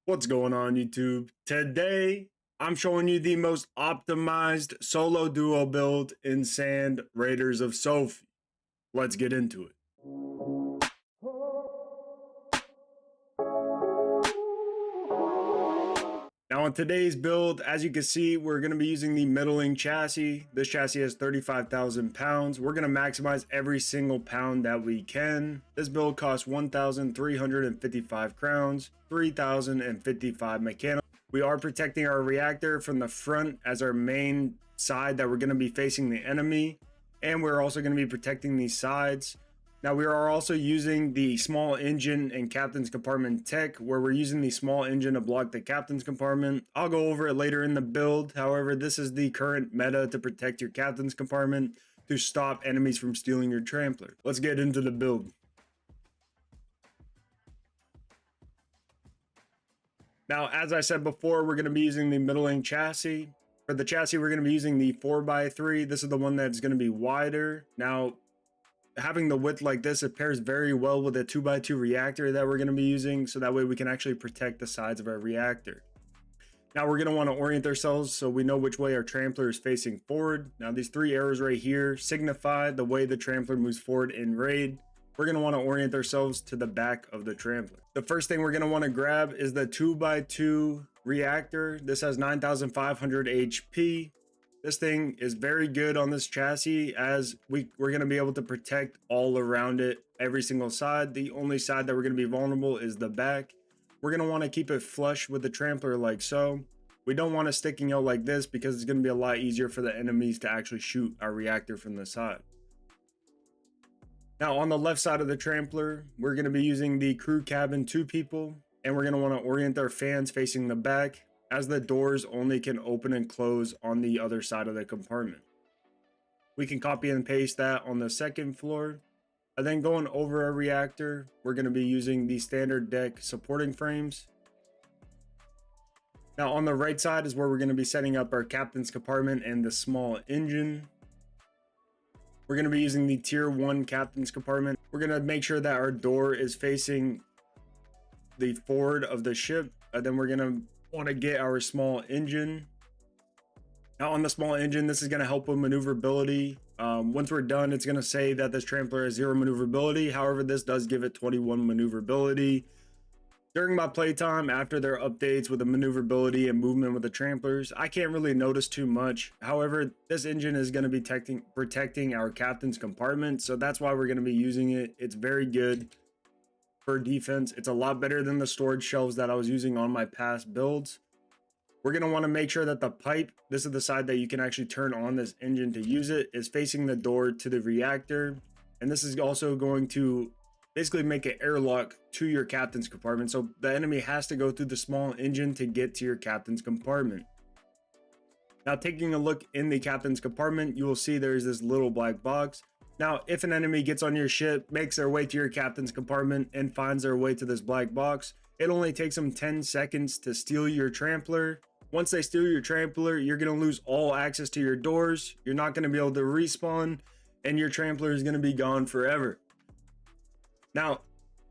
What's going on, YouTube? Today, I'm showing you the most optimized solo duo build in Sand Raiders of Sophie. Let's get into it. Now on today's build, as you can see, we're going to be using the middling chassis. This chassis has 35,000 pounds. We're going to maximize every single pound that we can. This build costs 1,355 crowns, 3,055 mechanical. We are protecting our reactor from the front as our main side that we're going to be facing the enemy. And we're also going to be protecting these sides. Now we are also using the small engine and captain's compartment tech, where we're using the small engine to block the captain's compartment. I'll go over it later in the build. However, this is the current meta to protect your captain's compartment to stop enemies from stealing your trampler. Let's get into the build. Now, as I said before, we're going to be using the middling chassis. For the chassis, we're going to be using the 4x3. This is the one that's going to be wider. Now, having the width like this, it pairs very well with a 2x2 reactor that we're going to be using, so that way we can actually protect the sides of our reactor. Now we're going to want to orient ourselves so we know which way our trampler is facing forward. Now these three arrows right here signify the way the trampler moves forward in raid. We're going to want to orient ourselves to the back of the trampler. The first thing we're going to want to grab is the 2x2 reactor. This has 9,500 HP. This thing is very good on this chassis, as we're going to be able to protect all around it, every single side. The only side that we're going to be vulnerable is the back. We're going to want to keep it flush with the trampler like so. We don't want it sticking out like this, because it's going to be a lot easier for the enemies to actually shoot our reactor from the side. Now on the left side of the trampler, we're going to be using the crew cabin 2 people, and we're going to want to orient our fans facing the back, as the doors only can open and close on the other side of the compartment. We can copy and paste that on the second floor. And then going over our reactor, we're going to be using the standard deck supporting frames. Now on the right side is where we're going to be setting up our captain's compartment and the small engine. We're going to be using the tier 1 captain's compartment. We're going to make sure that our door is facing the forward of the ship, and then we're going to want to get our small engine. Now on the small engine, this is going to help with maneuverability. Once we're done, it's going to say that this trampler has 0 maneuverability. However, this does give it 21 maneuverability. During my playtime, after their updates with the maneuverability and movement with the tramplers, I can't really notice too much. However, this engine is going to be protecting our captain's compartment, so that's why we're going to be using it. It's very good for defense. It's a lot better than the storage shelves that I was using on my past builds. We're going to want to make sure that the pipe, this is the side that you can actually turn on this engine to use it, is facing the door to the reactor. And this is also going to basically make an airlock to your captain's compartment, so the enemy has to go through the small engine to get to your captain's compartment. Now taking a look in the captain's compartment, you will see there's this little black box. Now, if an enemy gets on your ship, makes their way to your captain's compartment, and finds their way to this black box, it only takes them 10 seconds to steal your trampler. Once they steal your trampler, you're going to lose all access to your doors. You're not going to be able to respawn, and your trampler is going to be gone forever. Now,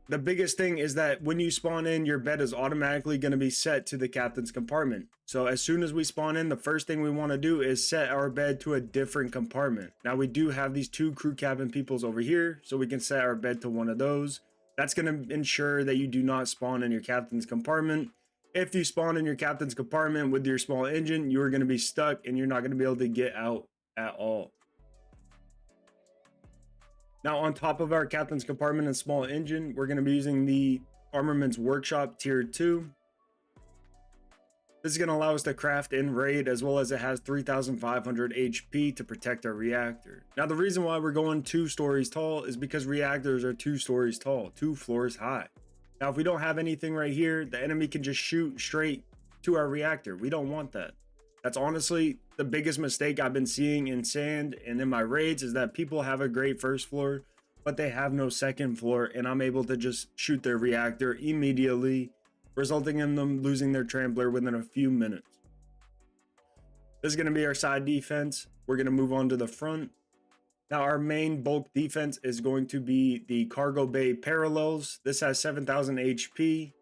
the biggest thing is that when you spawn in, your bed is automatically going to be set to the captain's compartment. So as soon as we spawn in, the first thing we want to do is set our bed to a different compartment. Now we do have these 2 crew cabin peoples over here, so we can set our bed to one of those. That's going to ensure that you do not spawn in your captain's compartment. If you spawn in your captain's compartment with your small engine, you are going to be stuck and you're not going to be able to get out at all. Now on top of our captain's compartment and small engine, we're going to be using the Armaments Workshop tier 2. This is going to allow us to craft in raid, as well as it has 3,500 HP to protect our reactor. Now the reason why we're going 2 stories tall is because reactors are 2 stories tall, 2 floors high. Now if we don't have anything right here, the enemy can just shoot straight to our reactor. We don't want that. That's honestly the biggest mistake I've been seeing in Sand and in my raids, is that people have a great first floor, but they have no second floor, and I'm able to just shoot their reactor immediately, resulting in them losing their trampler within a few minutes. This is going to be our side defense. We're going to move on to the front. Now our main bulk defense is going to be the cargo bay parallels. This has 7,000 HP.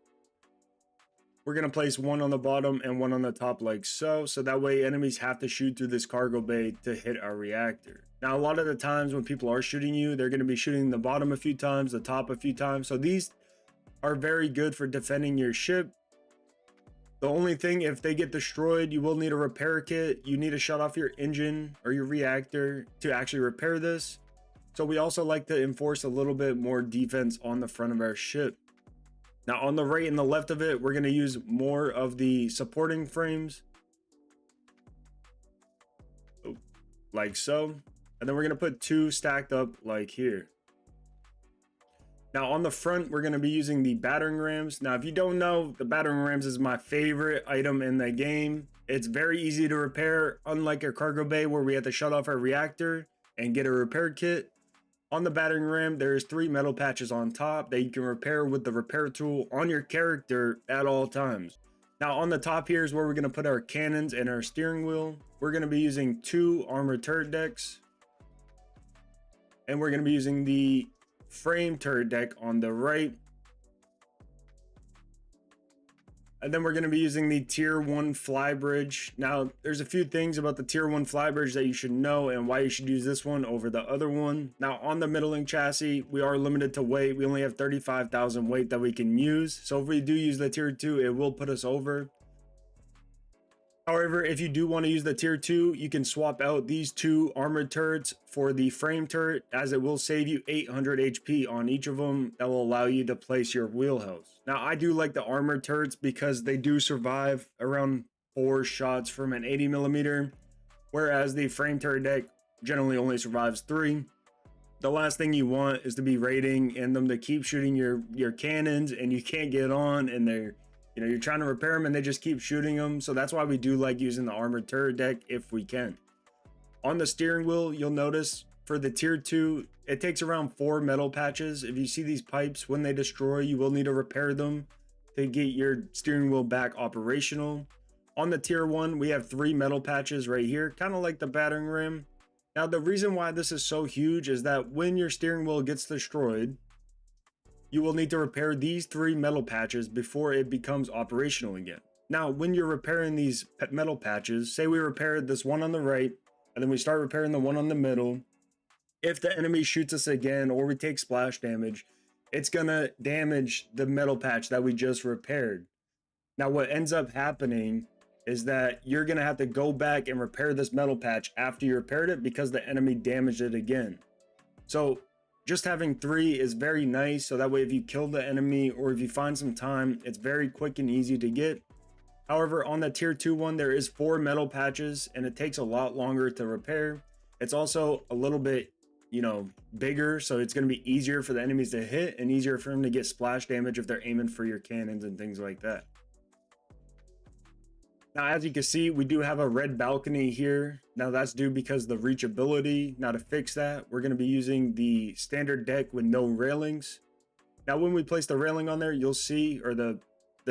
We're going to place one on the bottom and one on the top like so. So that way enemies have to shoot through this cargo bay to hit our reactor. Now, a lot of the times when people are shooting you, they're going to be shooting the bottom a few times, the top a few times. So these are very good for defending your ship. The only thing, if they get destroyed, you will need a repair kit. You need to shut off your engine or your reactor to actually repair this. So we also like to enforce a little bit more defense on the front of our ship. Now on the right and the left of it, we're going to use more of the supporting frames. Like so. And then we're going to put two stacked up like here. Now on the front, we're going to be using the battering rams. Now, if you don't know, the battering rams is my favorite item in the game. It's very easy to repair, unlike a cargo bay where we have to shut off our reactor and get a repair kit. On the battering ram, there's 3 metal patches on top that you can repair with the repair tool on your character at all times. Now on the top here is where we're going to put our cannons and our steering wheel. We're going to be using 2 armored turret decks. And we're going to be using the frame turret deck on the right. And then we're going to be using the tier 1 fly bridge. Now there's a few things about the tier 1 fly bridge that you should know and why you should use this one over the other one. Now on the middling chassis, we are limited to weight. We only have 35,000 weight that we can use. So if we do use the tier 2, it will put us over. However, if you do want to use the tier 2, you can swap out these 2 armored turrets for the frame turret, as it will save you 800 HP on each of them. That will allow you to place your wheelhouse. Now, I do like the armored turrets because they do survive around 4 shots from an 80mm, whereas the frame turret deck generally only survives 3. The last thing you want is to be raiding and them to keep shooting your cannons and you can't get on, and they're, you know, you're trying to repair them and they just keep shooting them. So that's why we do like using the armored turret deck if we can. On the steering wheel, you'll notice for the tier 2, it takes around 4 metal patches. If you see these pipes, when they destroy, you will need to repair them to get your steering wheel back operational. On the tier 1, we have 3 metal patches right here, kind of like the battering ram. Now, the reason why this is so huge is that when your steering wheel gets destroyed, you will need to repair these 3 metal patches before it becomes operational again. Now, when you're repairing these metal patches, say we repaired this one on the right, and then we start repairing the one on the middle. If the enemy shoots us again, or we take splash damage, it's gonna damage the metal patch that we just repaired. Now, what ends up happening is that you're gonna have to go back and repair this metal patch after you repaired it because the enemy damaged it again. So just having 3 is very nice, so that way if you kill the enemy or if you find some time, it's very quick and easy to get. However, on the tier 2 one, there is 4 metal patches and it takes a lot longer to repair. It's also a little bit, you know, bigger, so it's going to be easier for the enemies to hit and easier for them to get splash damage if they're aiming for your cannons and things like that. Now, as you can see, we do have a red balcony here. Now that's due because the reachability. Now to fix that, we're going to be using the standard deck with no railings. Now when we place the railing on there, you'll see, or the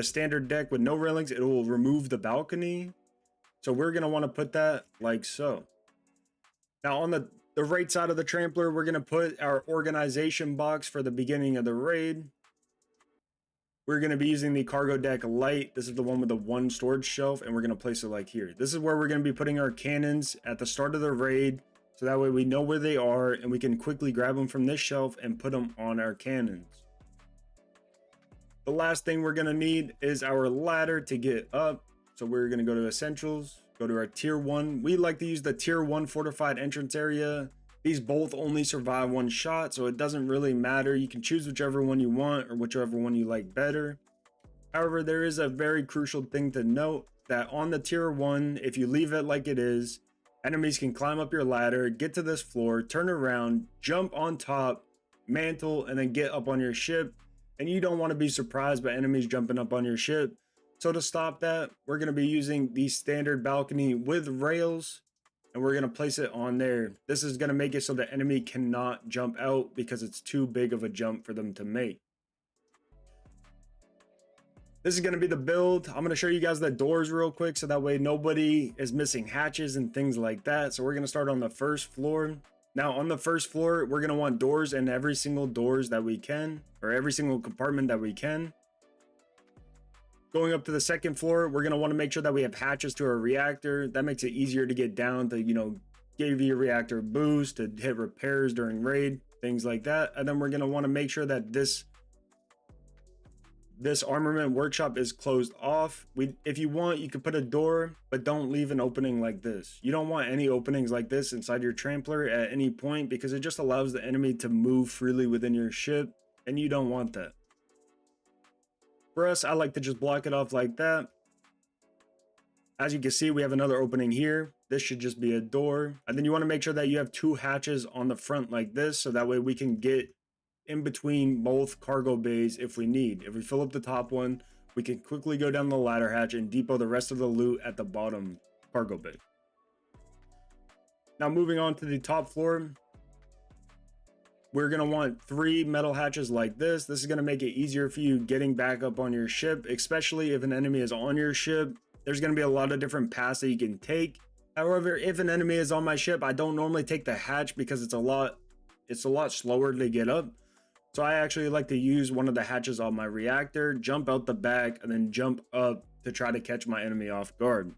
standard deck with no railings, it will remove the balcony. So we're going to want to put that like so. Now on the right side of the Trampler, we're going to put our organization box for the beginning of the raid. We're going to be using the cargo deck light. This is the one with the 1 storage shelf, and we're going to place it like here. This is where we're going to be putting our cannons at the start of the raid, so that way we know where they are and we can quickly grab them from this shelf and put them on our cannons. The last thing we're going to need is our ladder to get up. So we're going to go to essentials, go to our tier 1. We like to use the tier 1 fortified entrance area. These both only survive 1 shot, so it doesn't really matter. You can choose whichever one you want or whichever one you like better. However, there is a very crucial thing to note, that on the tier 1, if you leave it like it is, enemies can climb up your ladder, get to this floor, turn around, jump on top, mantle, and then get up on your ship. And you don't want to be surprised by enemies jumping up on your ship. So to stop that, we're going to be using the standard balcony with rails. And we're going to place it on there. This is going to make it so the enemy cannot jump out because it's too big of a jump for them to make. This is going to be the build. I'm going to show you guys the doors real quick so that way nobody is missing hatches and things like that. So we're going to start on the first floor. Now on the first floor, we're going to want doors in every single doors that we can, or every single compartment that we can. Going up to the second floor, we're going to want to make sure that we have hatches to our reactor. That makes it easier to get down to, give your reactor a boost, to hit repairs during raid, things like that. And then we're going to want to make sure that this armament workshop is closed off. If you want, you could put a door, but don't leave an opening like this. You don't want any openings like this inside your Trampler at any point, because it just allows the enemy to move freely within your ship, and you don't want that. For us, I like to just block it off like that. As you can see, we have another opening here. This should just be a door. And then you want to make sure that you have 2 hatches on the front like this, so that way we can get in between both cargo bays if we need. If we fill up the top one, we can quickly go down the ladder hatch and depot the rest of the loot at the bottom cargo bay. Now moving on to the top floor, we're going to want 3 metal hatches like this. This is going to make it easier for you getting back up on your ship, especially if an enemy is on your ship. There's going to be a lot of different paths that you can take. However, if an enemy is on my ship, I don't normally take the hatch because it's a lot slower to get up. So I actually like to use one of the hatches on my reactor, jump out the back, and then jump up to try to catch my enemy off guard.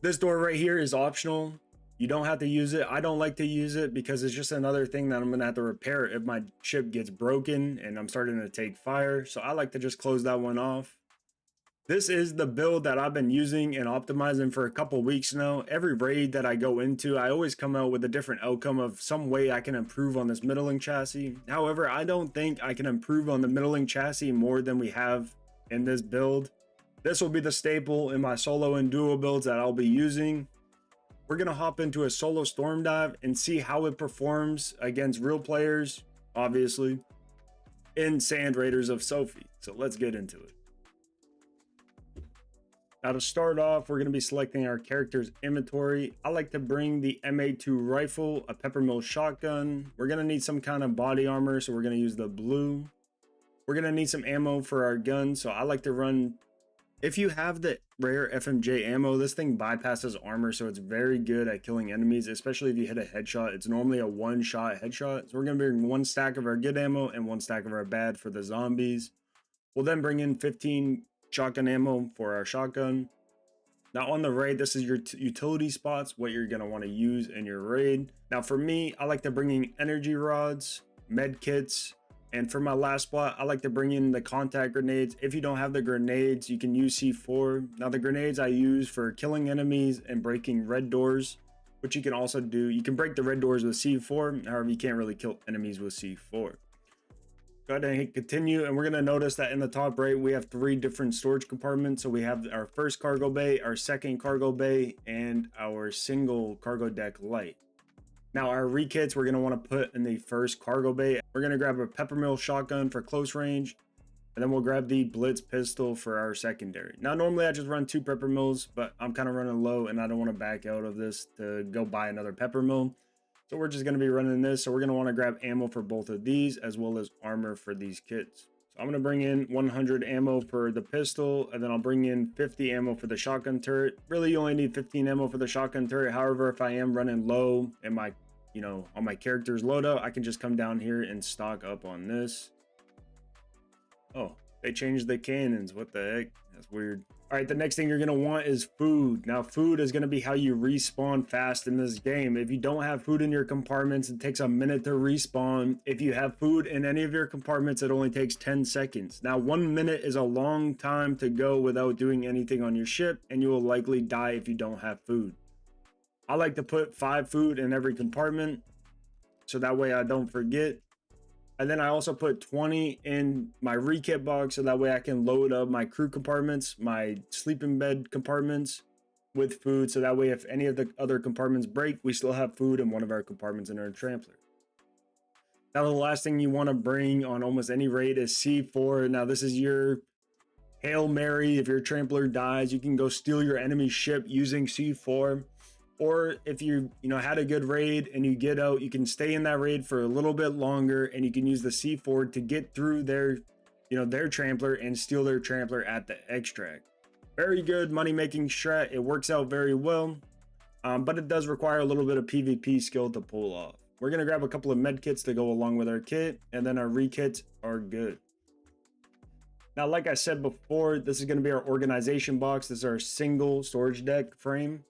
This door right here is optional. You don't have to use it. I don't like to use it because it's just another thing that I'm going to have to repair if my ship gets broken and I'm starting to take fire. So I like to just close that one off. This is the build that I've been using and optimizing for a couple weeks now. Every raid that I go into, I always come out with a different outcome of some way I can improve on this middling chassis. However, I don't think I can improve on the middling chassis more than we have in this build. This will be the staple in my solo and duo builds that I'll be using. We're going to hop into a solo storm dive and see how it performs against real players, obviously, in Sand Raiders of Sophie. So let's get into it. Now to start off, we're going to be selecting our character's inventory. I like to bring the MA2 rifle, a peppermill shotgun. We're going to need some kind of body armor, so we're going to use the blue. We're going to need some ammo for our gun, so I like to run... If you have the rare FMJ ammo, this thing bypasses armor, so it's very good at killing enemies, especially if you hit a headshot. It's normally a one-shot headshot. So we're going to bring 1 stack of our good ammo and 1 stack of our bad for the zombies. We'll then bring in 15 shotgun ammo for our shotgun. Now on the raid, this is your utility spots, what you're going to want to use in your raid. Now for me, I like to bring in energy rods, med kits, and for my last spot, I like to bring in the contact grenades. If you don't have the grenades, you can use C4. Now the grenades I use for killing enemies and breaking red doors, which you can also do. You can break the red doors with C4, however you can't really kill enemies with C4. Go ahead and hit continue, and we're going to notice that in the top right we have 3 different storage compartments. So we have our first cargo bay, our second cargo bay, and our single cargo deck light. Now our rekits we're going to want to put in the first cargo bay. We're going to grab a peppermill shotgun for close range, and then we'll grab the blitz pistol for our secondary. Now normally I just run 2 peppermills, but I'm kind of running low and I don't want to back out of this to go buy another peppermill. So we're just going to be running this. So we're going to want to grab ammo for both of these as well as armor for these kits. So I'm going to bring in 100 ammo for the pistol, and then I'll bring in 50 ammo for the shotgun turret. Really, you only need 15 ammo for the shotgun turret. However, if I am running low in my, on my character's loadout, I can just come down here and stock up on this. Oh, they changed the cannons. What the heck? That's weird. All right, the next thing you're going to want is food. Now, food is going to be how you respawn fast in this game. If you don't have food in your compartments, it takes a minute to respawn. If you have food in any of your compartments, it only takes 10 seconds. Now, 1 minute is a long time to go without doing anything on your ship, and you will likely die if you don't have food. I like to put 5 food in every compartment, so that way I don't forget. And then I also put 20 in my rekit box, so that way I can load up my crew compartments, my sleeping bed compartments with food. So that way if any of the other compartments break, we still have food in one of our compartments in our Trampler. Now the last thing you want to bring on almost any raid is C4. Now this is your Hail Mary. If your Trampler dies, you can go steal your enemy ship using C4. Or if you had a good raid and you get out, you can stay in that raid for a little bit longer, and you can use the C4 to get through their Trampler and steal their Trampler at the extract. Very good money making strat. It works out very well, but it does require a little bit of PvP skill to pull off. We're gonna grab a couple of med kits to go along with our kit, and then our rekits are good. Now, like I said before, this is going to be our organization box. This is our single storage deck frame.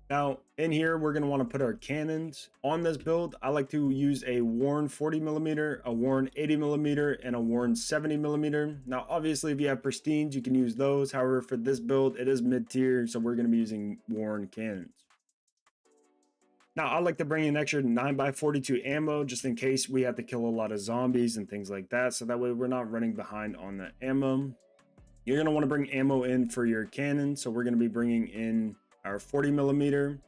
Now, in here, we're going to want to put our cannons. On this build, I like to use a Warren 40mm, a Warren 80mm, and a Warren 70mm. Now, obviously, if you have pristines, you can use those. However, for this build, it is mid-tier, so we're going to be using Warren cannons. Now, I like to bring in extra 9x42 ammo just in case we have to kill a lot of zombies and things like that, so that way we're not running behind on the ammo. You're going to want to bring ammo in for your cannon, so we're going to be bringing in our 40mm.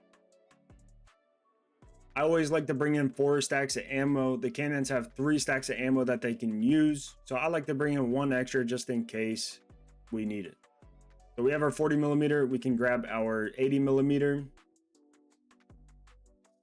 I always like to bring in 4 stacks of ammo. The cannons have 3 stacks of ammo that they can use, so I like to bring in 1 extra just in case we need it. So we have our 40mm. We can grab our 80mm.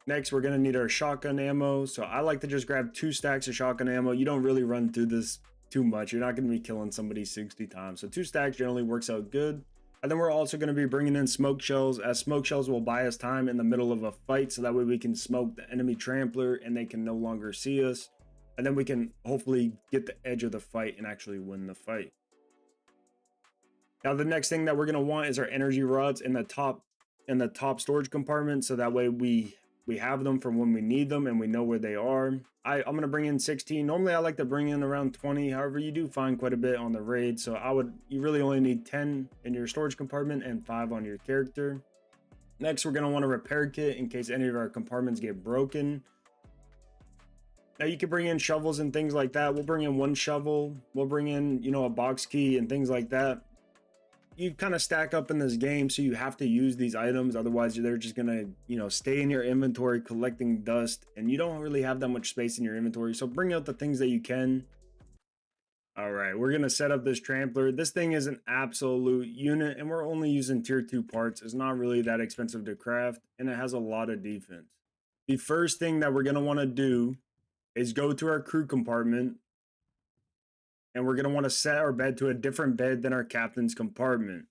Next, we're going to need our shotgun ammo. So I like to just grab 2 stacks of shotgun ammo. You don't really run through this too much. You're not going to be killing somebody 60 times. So 2 stacks generally works out good. And then we're also going to be bringing in smoke shells, as smoke shells will buy us time in the middle of a fight. So that way we can smoke the enemy trampler and they can no longer see us. And then we can hopefully get the edge of the fight and actually win the fight. Now, the next thing that we're going to want is our energy rods in the top storage compartment. So that way we have them for when we need them and we know where they are. I'm going to bring in 16. Normally I like to bring in around 20. However, you do find quite a bit on the raid. So you really only need 10 in your storage compartment and 5 on your character. Next, we're going to want a repair kit in case any of our compartments get broken. Now you can bring in shovels and things like that. We'll bring in 1 shovel. We'll bring in, a box key and things like that. You kind of stack up in this game, so you have to use these items, otherwise they're just gonna stay in your inventory collecting dust, and you don't really have that much space in your inventory. So bring out the things that you can. All right, we're gonna set up this trampler. This thing is an absolute unit, and we're only using tier 2 parts. It's not really that expensive to craft, and it has a lot of defense. The first thing that we're gonna want to do is go to our crew compartment, and we're going to want to set our bed to a different bed than our captain's compartment.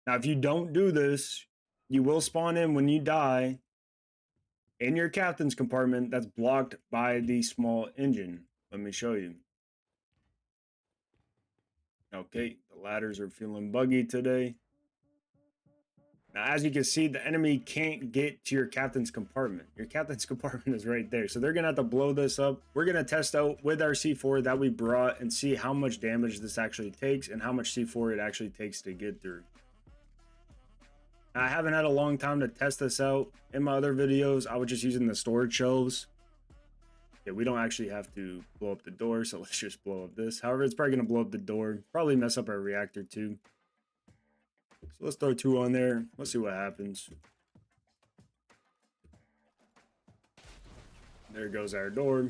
Now, if you don't do this, you will spawn in when you die in your captain's compartment that's blocked by the small engine. Let me show you. Okay, the ladders are feeling buggy today. Now, as you can see, the enemy can't get to your captain's compartment. Your captain's compartment is right there. So they're going to have to blow this up. We're going to test out with our C4 that we brought and see how much damage this actually takes and how much C4 it actually takes to get through. Now, I haven't had a long time to test this out. In my other videos, I was just using the storage shelves. Yeah, we don't actually have to blow up the door, so let's just blow up this. However, it's probably going to blow up the door. Probably mess up our reactor too. So let's throw 2 on there. Let's see what happens. There goes our door.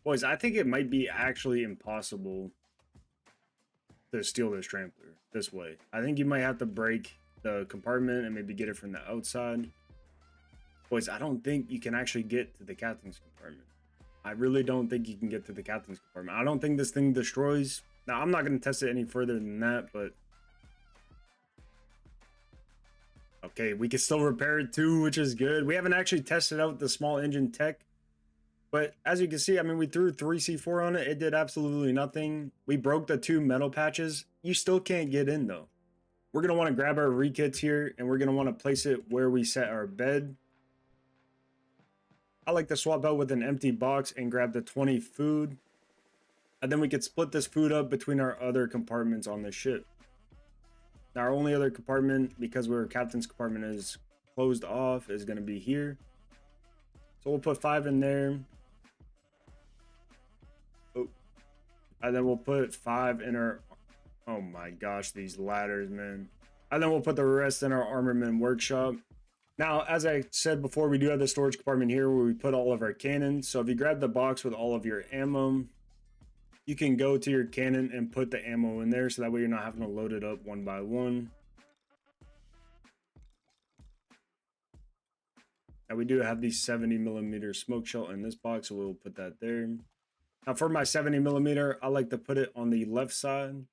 Boys, I think it might be actually impossible to steal this trampler this way. I think you might have to break the compartment and maybe get it from the outside. Boys, I don't think you can actually get to the captain's compartment. I really don't think you can get to the captain's compartment. I don't think this thing destroys. Now, I'm not going to test it any further than that, but... Okay, we can still repair it too, which is good. We haven't actually tested out the small engine tech. But as you can see, I mean, we threw 3 C4 on it. It did absolutely nothing. We broke the 2 metal patches. You still can't get in, though. We're going to want to grab our rekits here, and we're going to want to place it where we set our bed. I like to swap out with an empty box and grab the 20 food. And then we could split this food up between our other compartments on the ship. Now, our only other compartment, because our captain's compartment is closed off, is going to be here. So we'll put 5 in there. Oh. And then we'll put 5 in our... Oh my gosh, these ladders, man. And then we'll put the rest in our armament workshop. Now, as I said before, we do have the storage compartment here where we put all of our cannons. So if you grab the box with all of your ammo, you can go to your cannon and put the ammo in there, so that way you're not having to load it up one by one. Now, we do have the 70mm smoke shell in this box, so we'll put that there. Now, for my 70mm, I like to put it on the left side.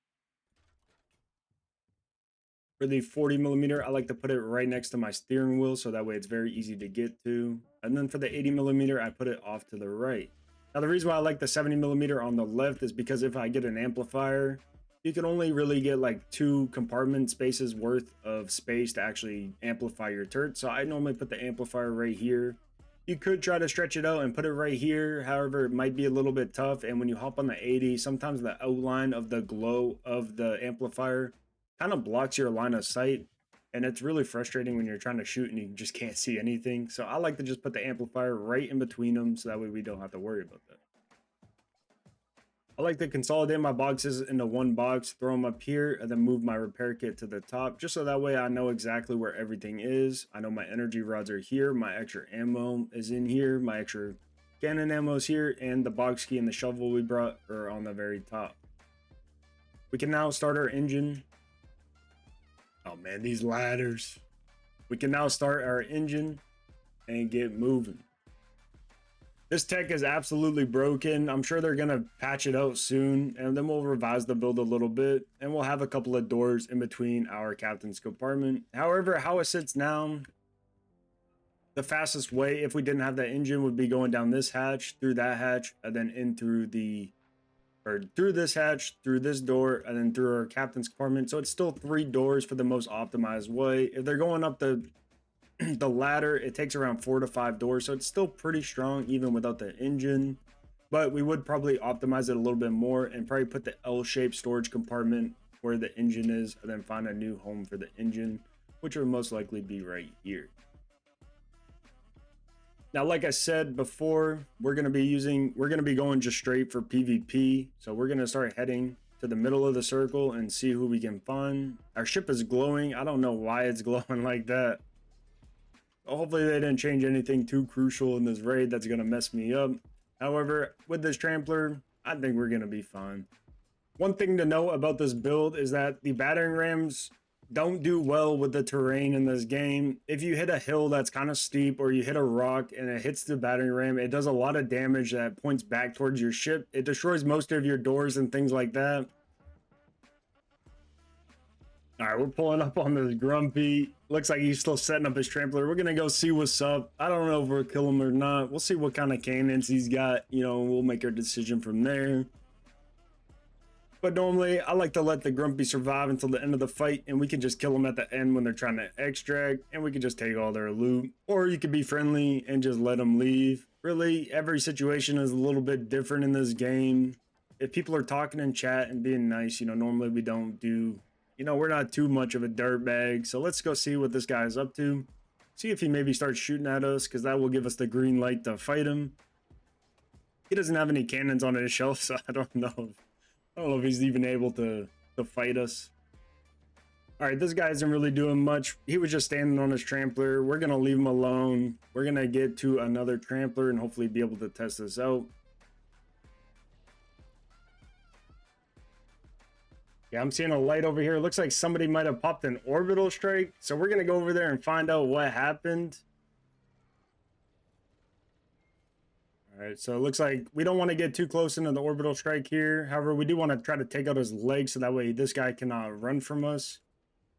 For the 40mm, I like to put it right next to my steering wheel, so that way it's very easy to get to. And then for the 80mm, I put it off to the right. Now, the reason why I like the 70mm on the left is because if I get an amplifier, you can only really get like 2 compartment spaces worth of space to actually amplify your turret. So I normally put the amplifier right here. You could try to stretch it out and put it right here. However, it might be a little bit tough. And when you hop on the 80, sometimes the outline of the glow of the amplifier kind of blocks your line of sight. And it's really frustrating when you're trying to shoot and you just can't see anything. So I like to just put the amplifier right in between them so that way we don't have to worry about that. I like to consolidate my boxes into one box, throw them up here, and then move my repair kit to the top, just so that way I know exactly where everything is. I know my energy rods are here, my extra ammo is in here, my extra cannon ammo is here, and the box key and the shovel we brought are on the very top. We can now start our engine. Oh man, these ladders. We can now start our engine and get moving. This tech is absolutely broken. I'm sure they're gonna patch it out soon, and then we'll revise the build a little bit, and we'll have a couple of doors in between our captain's compartment. However, how it sits now, the fastest way, if we didn't have that engine, would be going down this hatch, through that hatch, and then in through through this hatch, through this door, and then through our captain's compartment. So it's still 3 doors for the most optimized way. If they're going up the ladder, it takes around 4 to 5 doors, so it's still pretty strong even without the engine. But we would probably optimize it a little bit more and probably put the L-shaped storage compartment where the engine is, and then find a new home for the engine, which would most likely be right here. Now, like I said before, we're going to be going just straight for PvP. So we're going to start heading to the middle of the circle and see who we can find. Our ship is glowing. I don't know why it's glowing like that. Hopefully they didn't change anything too crucial in this raid that's going to mess me up. However, with this Trampler, I think we're going to be fine. One thing to note about this build is that the battering rams don't do well with the terrain in this game. If you hit a hill that's kind of steep, or you hit a rock and it hits the battering ram, it does a lot of damage that points back towards your ship. It destroys most of your doors and things like that. All right, we're pulling up on this Grumpy. Looks like he's still setting up his Trampler. We're gonna go see what's up. I don't know if we'll kill him or not. We'll see what kind of cannons he's got. You know, we'll make our decision from there. But normally, I like to let the Grumpy survive until the end of the fight, and we can just kill them at the end when they're trying to extract, and we can just take all their loot. Or you could be friendly and just let them leave. Really, every situation is a little bit different in this game. If people are talking in chat and being nice, you know, normally we don't do... You know, we're not too much of a dirtbag, so let's go see what this guy is up to. See if he maybe starts shooting at us, because that will give us the green light to fight him. He doesn't have any cannons on his shelf, so I don't know if he's even able to fight us. All right, this guy isn't really doing much. He was just standing on his Trampler. We're going to leave him alone. We're going to get to another Trampler and hopefully be able to test this out. Yeah, I'm seeing a light over here. It looks like somebody might have popped an orbital strike. So we're going to go over there and find out what happened. All right, so it looks like we don't want to get too close into the orbital strike here. However, we do want to try to take out his legs so that way this guy cannot run from us.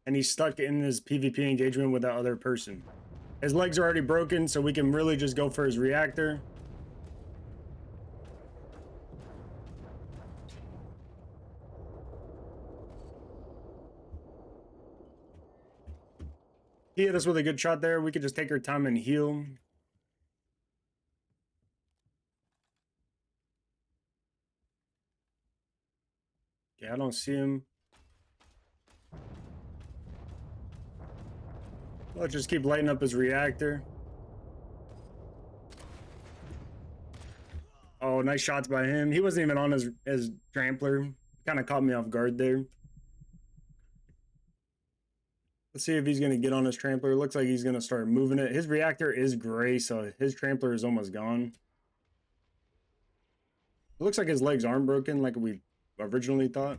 And he's stuck in his PvP engagement with that other person. His legs are already broken, so we can really just go for his reactor. He hit us with a good shot there. We could just take our time and heal. Yeah, I don't see him. Let's just keep lighting up his reactor. Oh, nice shots by him. He wasn't even on his Trampler. Kind of caught me off guard there. Let's see if he's going to get on his Trampler. Looks like he's going to start moving it. His reactor is gray, so his Trampler is almost gone. It looks like his legs aren't broken like we originally thought.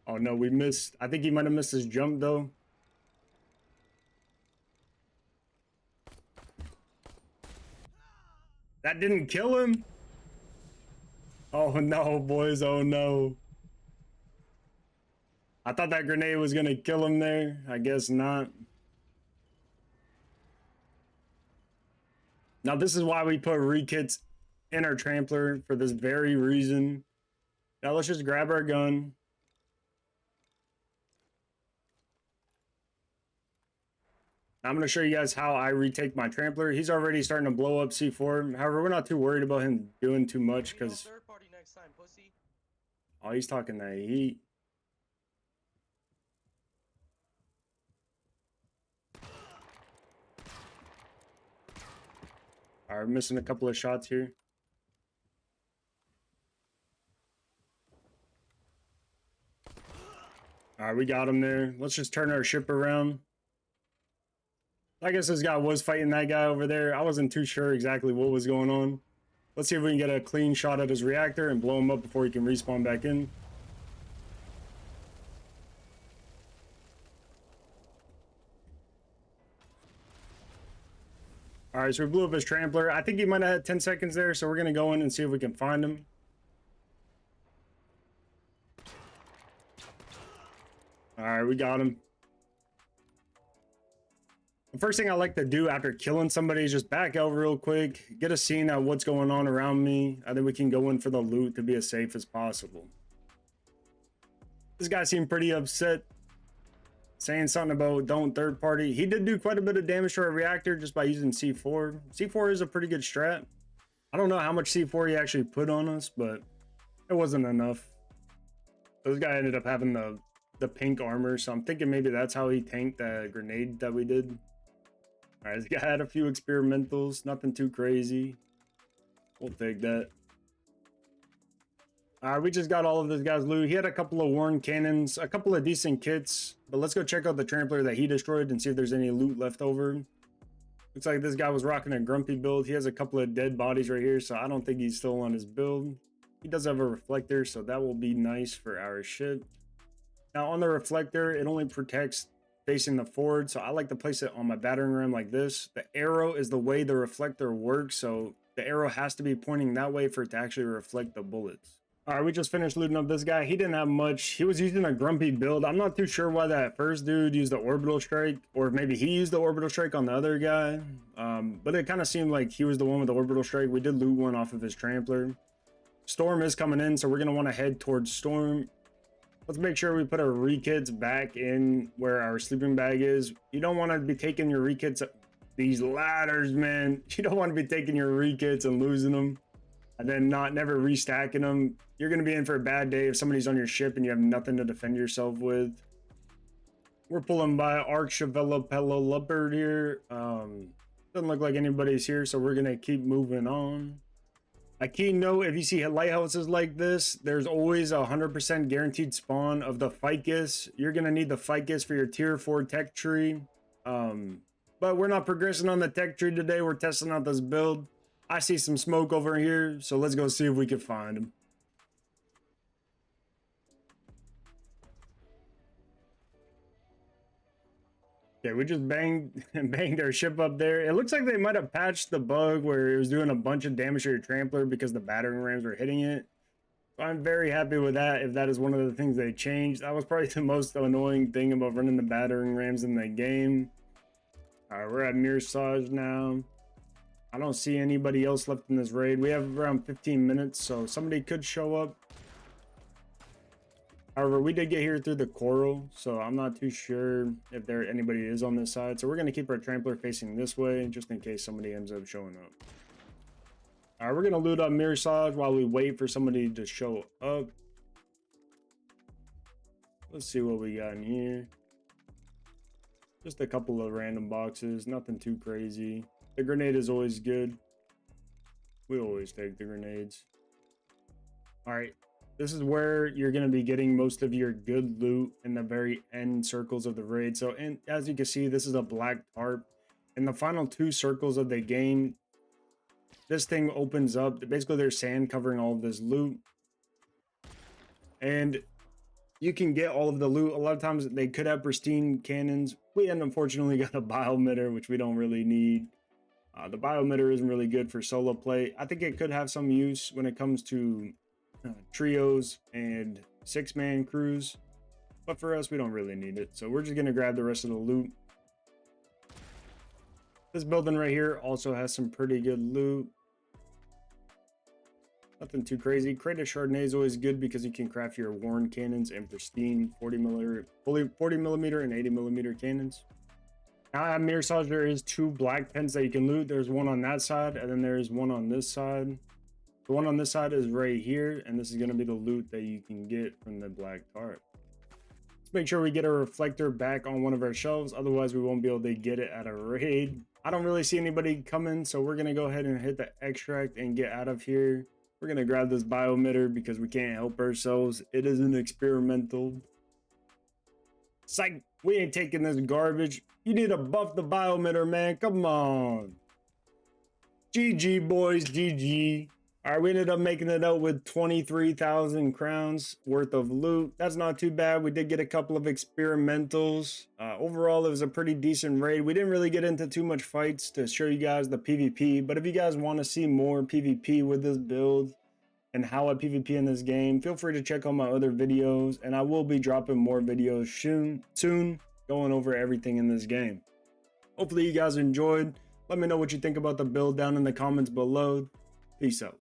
Oh no, we missed. I think he might have missed his jump though. That didn't kill him. Oh no, boys. Oh no. I thought that grenade was gonna kill him there. I guess not. Now this is why we put re-kits in our Trampler, for this very reason. Now let's just grab our gun. I'm going to show you guys how I retake my Trampler. He's already starting to blow up C4. However, we're not too worried about him doing too much because... Oh, he's talking that heat. All right, missing a couple of shots here. All right, we got him there. Let's just turn our ship around. I guess this guy was fighting that guy over there. I wasn't too sure exactly what was going on. Let's see if we can get a clean shot at his reactor and blow him up before he can respawn back in. All right, so we blew up his Trampler. I think he might have had 10 seconds there, so we're going to go in and see if we can find him. All right, we got him. The first thing I like to do after killing somebody is just back out real quick, get a scene at what's going on around me. I think we can go in for the loot to be as safe as possible. This guy seemed pretty upset, saying something about don't third party. He did do quite a bit of damage to our reactor just by using C4. C4 is a pretty good strat. I don't know how much C4 he actually put on us, but it wasn't enough. This guy ended up having the pink armor, so I'm thinking maybe that's how he tanked that grenade that we did. All right, this guy had a few experimentals, nothing too crazy. We'll take that. All right, we just got all of this guy's loot. He had a couple of worn cannons, a couple of decent kits, but let's go check out the Trampler that he destroyed and see if there's any loot left over. Looks like this guy was rocking a grumpy build. He has a couple of dead bodies right here, so I don't think he's still on his build. He does have a reflector, so that will be nice for our ship. Now on the reflector, it only protects facing the forward, so I like to place it on my battering ram like this. The arrow is the way the reflector works, so the arrow has to be pointing that way for it to actually reflect the bullets. All right, we just finished looting up this guy. He didn't have much. He was using a grumpy build. I'm not too sure why that first dude used the orbital strike, or maybe he used the orbital strike on the other guy. But it kind of seemed like he was the one with the orbital strike. We did loot one off of his Trampler. Storm is coming in, so we're going to want to head towards Storm. Let's make sure we put our re-kits back in where our sleeping bag is. You don't want to be taking your re-kits, these ladders, man. You don't want to be taking your re-kits and losing them and then never restacking them. You're going to be in for a bad day if somebody's on your ship and you have nothing to defend yourself with. We're pulling by Archipelago here. Doesn't look like anybody's here, so we're going to keep moving on. A key note, if you see lighthouses like this, there's always 100% guaranteed spawn of the ficus. You're going to need the ficus for your tier 4 tech tree. But we're not progressing on the tech tree today. We're testing out this build. I see some smoke over here, so let's go see if we can find him. Okay, we just banged our ship up there. It looks like they might have patched the bug where it was doing a bunch of damage to your Trampler because the battering rams were hitting it. So I'm very happy with that, if that is one of the things they changed. That was probably the most annoying thing about running the battering rams in the game. All right, we're at Mirsage now. I don't see anybody else left in this raid. We have around 15 minutes, so somebody could show up. However, we did get here through the coral, so I'm not too sure if anybody is on this side. So we're going to keep our Trampler facing this way, just in case somebody ends up showing up. All right, we're going to loot up Mirsage while we wait for somebody to show up. Let's see what we got in here. Just a couple of random boxes, nothing too crazy. The grenade is always good. We always take the grenades. All right. This is where you're going to be getting most of your good loot in the very end circles of the raid. So, and as you can see, this is a black tarp. In the final 2 circles of the game, this thing opens up. Basically, there's sand covering all of this loot. And you can get all of the loot. A lot of times, they could have pristine cannons. We unfortunately got a bioemitter, which we don't really need. The bioemitter isn't really good for solo play. I think it could have some use when it comes to trios and 6-man crews. but for us, we don't really need it. So we're just gonna grab the rest of the loot. This building right here also has some pretty good loot. Nothing too crazy. Crate of Chardonnay is always good because you can craft your worn cannons and pristine 40 millimeter and 80 millimeter cannons. Now at Mirsage, there is 2 black pens that you can loot. There's one on that side, and then there's one on this side. The one on this side is right here, and this is going to be the loot that you can get from the black tart. Let's make sure we get a reflector back on one of our shelves, otherwise we won't be able to get it at a raid. I don't really see anybody coming, so we're going to go ahead and hit the extract and get out of here. We're going to grab this bioemitter because we can't help ourselves. It is an experimental. Psych, we ain't taking this garbage. You need to buff the bioemitter, man. Come on. GG, boys. GG. All right, we ended up making it out with 23,000 crowns worth of loot. That's not too bad. We did get a couple of experimentals. Overall, it was a pretty decent raid. We didn't really get into too much fights to show you guys the PvP, but if you guys want to see more PvP with this build and how I PvP in this game, feel free to check out my other videos, and I will be dropping more videos soon going over everything in this game. Hopefully you guys enjoyed. Let me know what you think about the build down in the comments below. Peace out.